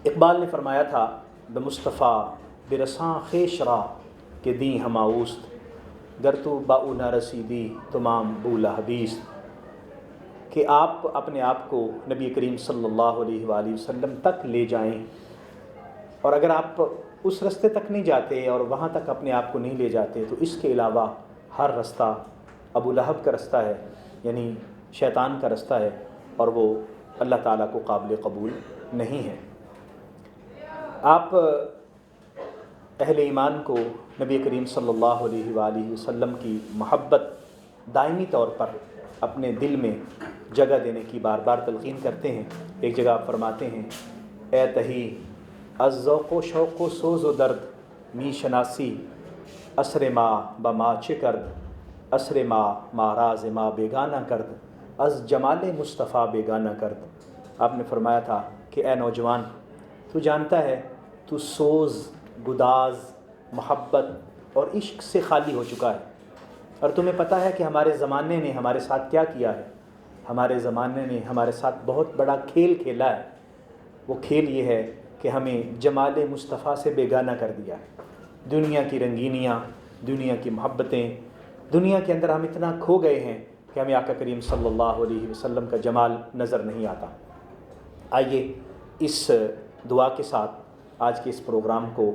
اقبال نے فرمایا تھا بمصطفیٰ برساں خیش را کہ دیں ہماؤست، گر تو باؤ نہ رسیدی تمام بولا حبیست، کہ آپ اپنے آپ کو نبی کریم صلی اللہ علیہ وآلہ وسلم تک لے جائیں، اور اگر آپ اس رستے تک نہیں جاتے اور وہاں تک اپنے آپ کو نہیں لے جاتے تو اس کے علاوہ ہر رستہ ابو لہب کا رستہ ہے، یعنی شیطان کا رستہ ہے، اور وہ اللہ تعالیٰ کو قابل قبول نہیں ہے۔ آپ اہل ایمان کو نبی کریم صلی اللہ علیہ وآلہ وسلم کی محبت دائمی طور پر اپنے دل میں جگہ دینے کی بار بار تلقین کرتے ہیں۔ ایک جگہ آپ فرماتے ہیں اے تہی از ذوق و شوق و سوز و درد می شناسی، اسر ما بما چه کرد، اسر ما راز ما بیگانہ کرد، از جمال مصطفیٰ بیگانہ کرد۔ آپ نے فرمایا تھا کہ اے نوجوان، تو جانتا ہے تو سوز، گداز، محبت اور عشق سے خالی ہو چکا ہے، اور تمہیں پتہ ہے کہ ہمارے زمانے نے ہمارے ساتھ کیا کیا ہے۔ ہمارے زمانے نے ہمارے ساتھ بہت بڑا کھیل کھیلا ہے۔ وہ کھیل یہ ہے کہ ہمیں جمال مصطفیٰ سے بیگانہ کر دیا ہے۔ دنیا کی رنگینیاں، دنیا کی محبتیں، دنیا کے اندر ہم اتنا کھو گئے ہیں کہ ہمیں آقا کریم صلی اللہ علیہ وسلم کا جمال نظر نہیں آتا۔ آئیے اس دعا کے ساتھ آج کے اس پروگرام کو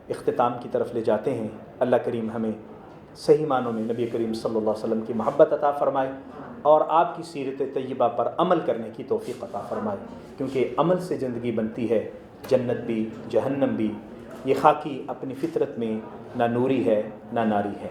اختتام کی طرف لے جاتے ہیں۔ اللہ کریم ہمیں صحیح معنوں میں نبی کریم صلی اللہ علیہ وسلم کی محبت عطا فرمائے اور آپ کی سیرت طیبہ پر عمل کرنے کی توفیق عطا فرمائے، کیونکہ عمل سے زندگی بنتی ہے، جنت بھی جہنم بھی۔ یہ خاکی اپنی فطرت میں نہ نوری ہے نہ ناری ہے۔